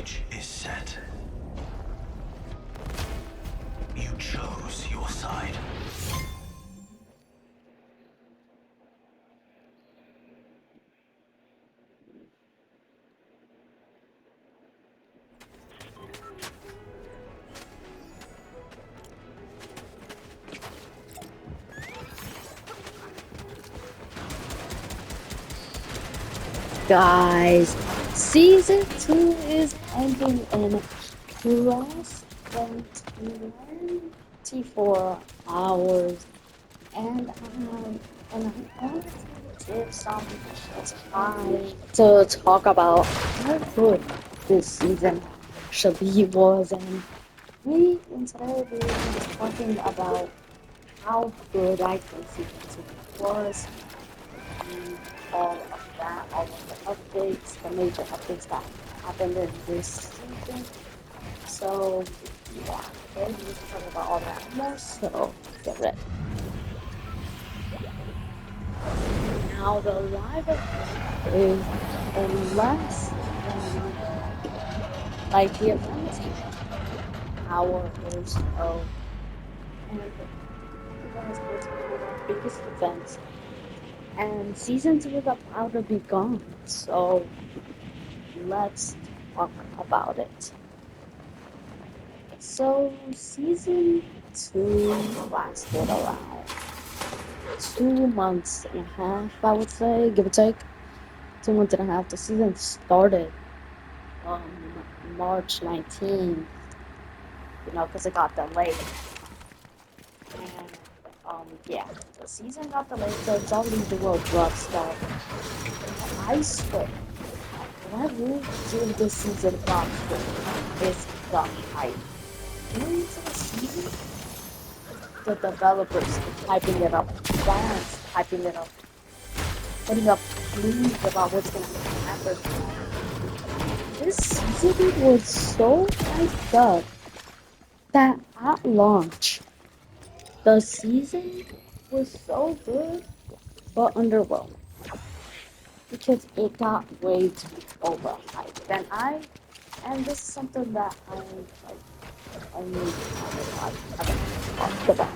stage is set. You chose your side. Guys, season 2 is ending in less than 24 hours, and I wanted to give some time to talk about how good this season actually was, and today we were just talking about how good I think season 2 was, and all of that, all of the updates, the major updates that happened in this season. So, yeah, okay, we can talk about all that and more, so get ready. Now, the live event is in less than like the event is hour or so, and you guys go to one of our biggest events, and season 2 is about to be gone, so let's talk about it. So season 2 lasted around 2 months and a half, I would say, give or take. 2 months and a half. The season started on March 19th, because it got delayed. And yeah, the season got delayed, so it's already the World Rough start. I swear, what I really give this season props for is the hype. Going into the season, the developers hyping it up, fans hyping it up, putting up news about what's going to happen. This season was so hyped up that at launch, the season was so good but underwhelming because it got way too overhyped. And this is something that I need to talk about.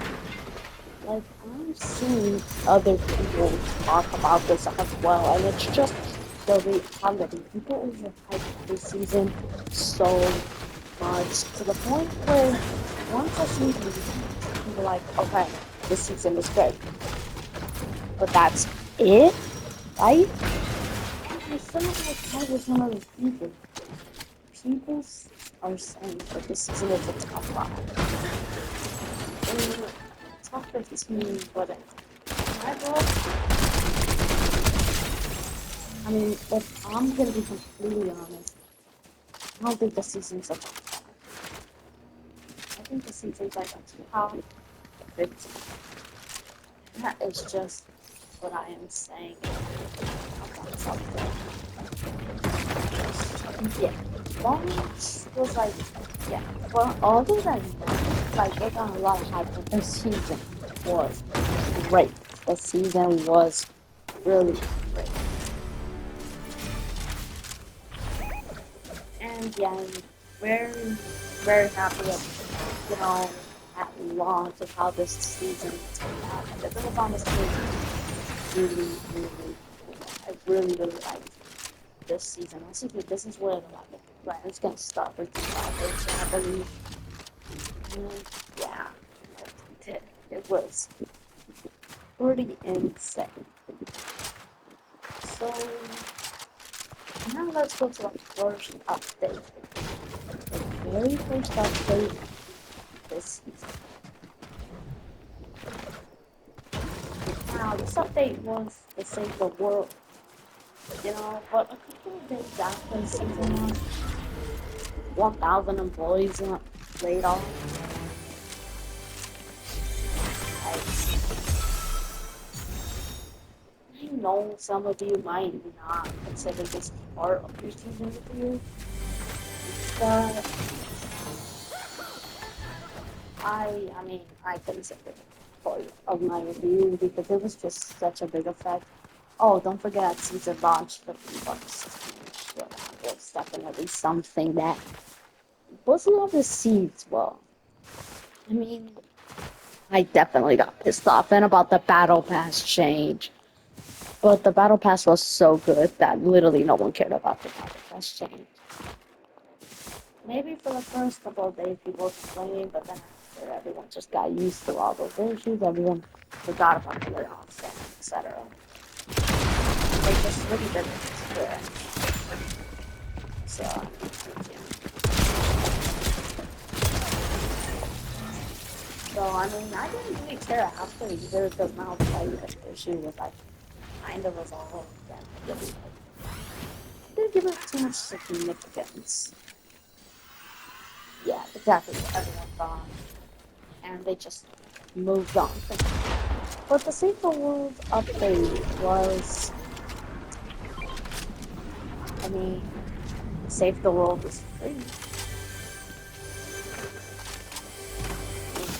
Like, I've seen other people talk about this as well, and it's just the reality. People overhype this season so much to the point where once a season is people are like, okay, this season is great. But that's it, right? I feel like that was one of the people. People are saying that this season is a top 5. And top 15, but I love, I mean, if I'm gonna be completely honest, I don't think the season's a top 5. I think the season's like a top 15. That is just what I am saying about something. Yeah, Lawrence was like, yeah, but other than that, like, they got a lot of hype, but the season was great. The season was really great. And yeah, I'm very, very happy of, at launch of how this season turned out. Because it was honestly really, really cool. I really, really liked this season. I see that this is where the brand's gonna start with the collaboration, I believe. And yeah, it was pretty insane. So now let's go to the first update. The very first update this season. Now this update was to save the world, but a couple of days after season 1,000 employees laid off. I know some of you might not consider this part of your season review, but I consider it part of my review because it was just such a big effect. Oh, don't forget season launch 50 bucks. So that was definitely something that was not received well. I mean, I definitely got pissed off and about the battle pass change. But the battle pass was so good that literally no one cared about the battle pass change. Maybe for the first couple of days people were complaining, but then after everyone just got used to all those issues, everyone forgot about the layoffs and etc. They just really didn't care. So, yeah. So, I mean, I didn't really care after either because now the issue was like kind of resolved and really like, didn't give it too much significance. Yeah, exactly. Everyone gone, and they just moved on. But the Save the World update was, I mean, Save the World is free.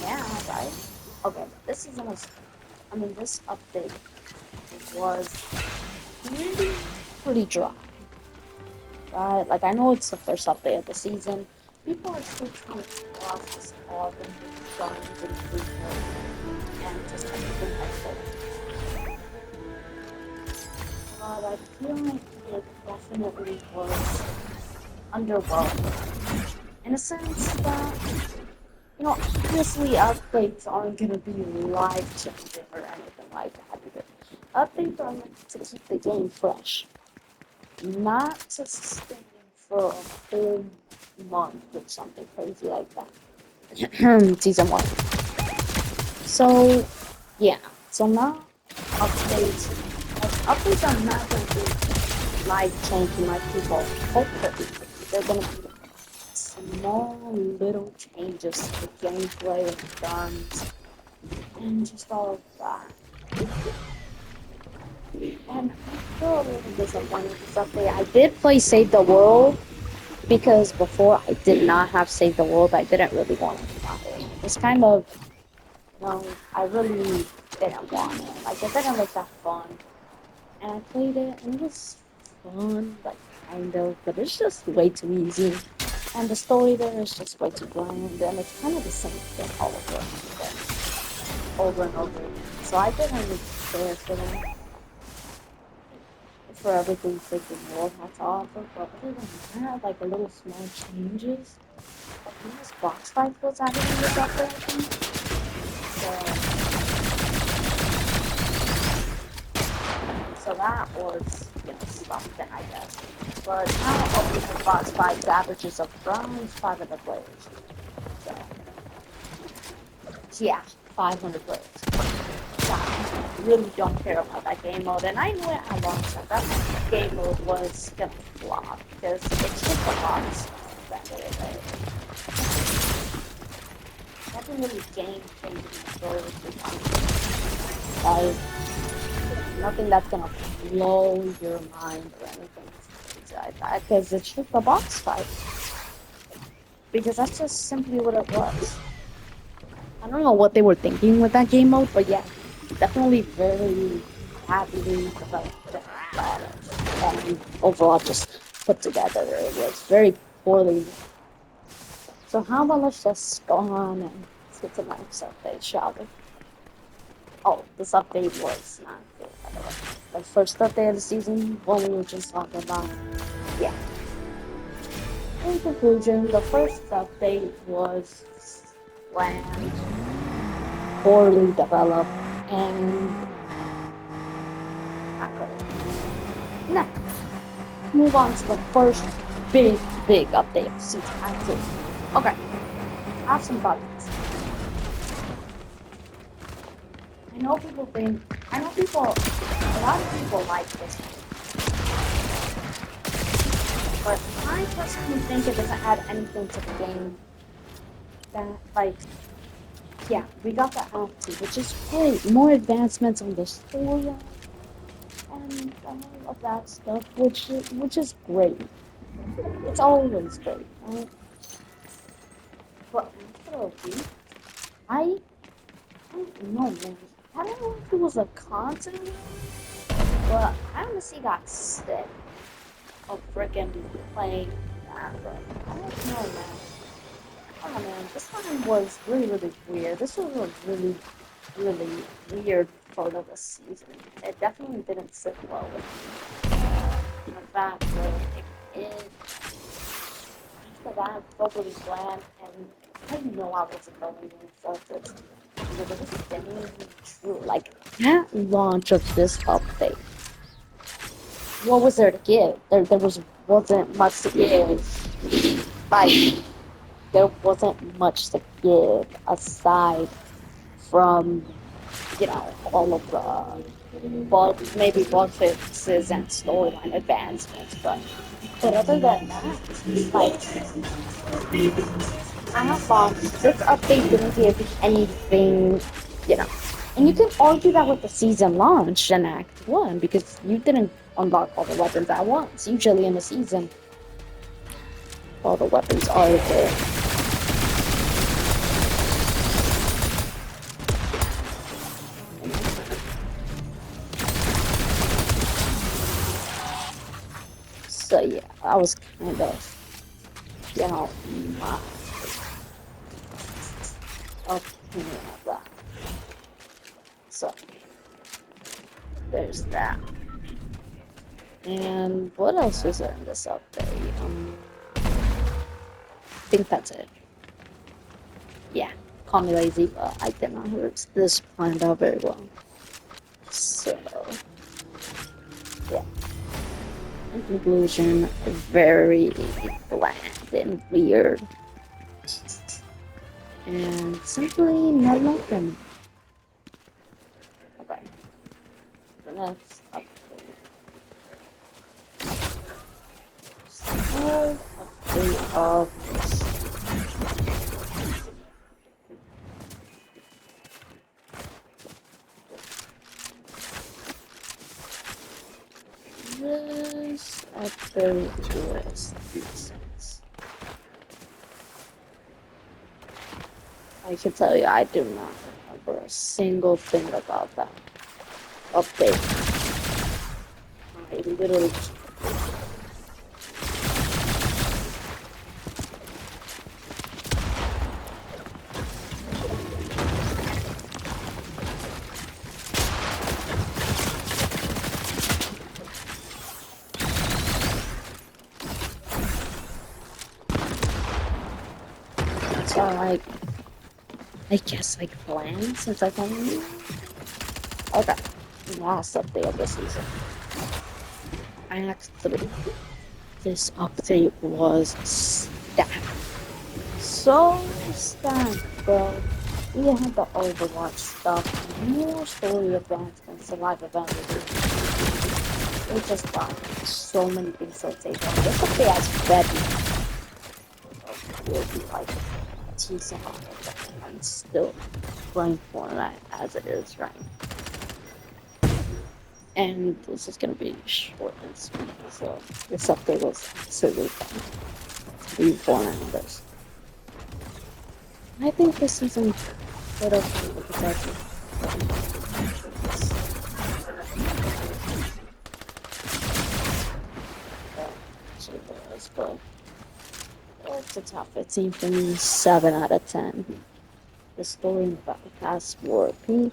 Yeah, right? Okay, this is almost, I mean, this update was really pretty dry, right? Like, I know it's the first update of the season. People are still trying to process all the new guns and improvements and just everything like that. But I feel like it definitely was underwhelming in a sense that, you know, obviously updates aren't going to be life changing or anything like that. Because updates are meant to keep the game fresh, not to sustain for a whole month or something crazy like that. Season 1. So, yeah. So now updates are not going to be life changing like people hope that they're going to be small little changes to the gameplay and guns and just all of that. And I feel a little disappointed with update. I did play Save the World because before I did not have Save the World. I didn't really want to try it. It's kind of, you know, I really didn't want it. Like, it didn't look that fun. And I played it and it was fun, like, kind of, but it's just way too easy. And the story there is just way too bland, and it's kind of the same thing all over and over again. So I didn't really care for them, for everything freaking world had to offer. But other than that, like the little small changes, like this box fight was added in this update, I think. So that was, you know, something, I guess. But now opening box fights averages around 500 players. So, yeah, 500 players. I really don't care about that game mode, and I knew it at launch that game mode was gonna flop because it's just a box. Nothing really game changing story. Like, nothing that's gonna blow your mind or anything like that, because it's just a box fight. Because that's just simply what it was. I don't know what they were thinking with that game mode, but yeah, definitely very happily developed and overall just put together. It was very poorly. So how about let's just go on and get to the next update, shall we? Oh, this update was not good, by the way. The first update of the season, what we were just talking about. Yeah. In conclusion, the first update was bland, poorly developed, and not good. Next, move on to the first big update of the season. Okay, I have some bugs. I know people, a lot of people like this one, but I personally think it doesn't add anything to the game. That, like, yeah, we got the Act 2, which is great. More advancements on the story and all of that stuff, which is great. It's always great, right? But after a week, I don't know, man. I don't know if it was a content But I honestly got sick of freaking playing that, but I don't know, man. Oh man, this one was really, really weird. This was a really, really weird part of the season. It definitely didn't sit well with me. In fact, it after that, probably bland, and I know I wasn't going to insult it. Because it was genuinely true. Like, at launch of this update, what was there to give? Wasn't much to give. Like, there wasn't much to give aside from, all of the maybe bug fixes and storyline advancements. But other than that, like, I have launched this update didn't give anything, you know. And you can argue that with the season launch in Act 1 because you didn't unlock all the weapons at once. Usually in a season, all the weapons are there. So yeah, I was kind of, my opinion of that. So there's that. And what else was there in this update? I think that's it. Yeah, call me lazy, but I did not have this planned out very well. So yeah, in conclusion, very bland and weird, and simply not nothing. Okay, the next update. Small update of this update was nonsense. I can tell you, I do not remember a single thing about that update. I literally so like I guess like bland since I can. Okay, last update of the season. Act 3. This update was stacked. So stacked, bro. We had the Overwatch stuff, more story advancements, the live event review. We just got so many things to take on. This update has ready. Will be like a decent amount of them. I'm still playing Fortnite as it is right now. And this is gonna be short and sweet, so this update was absolutely fun. Be Fortnite on this. I think this season could have been the potential. Actually, but it's a top 15 for me, 7 out of 10. The story in the past war peak,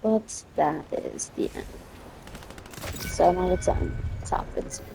but that is the end. 7 out of 10, top 15.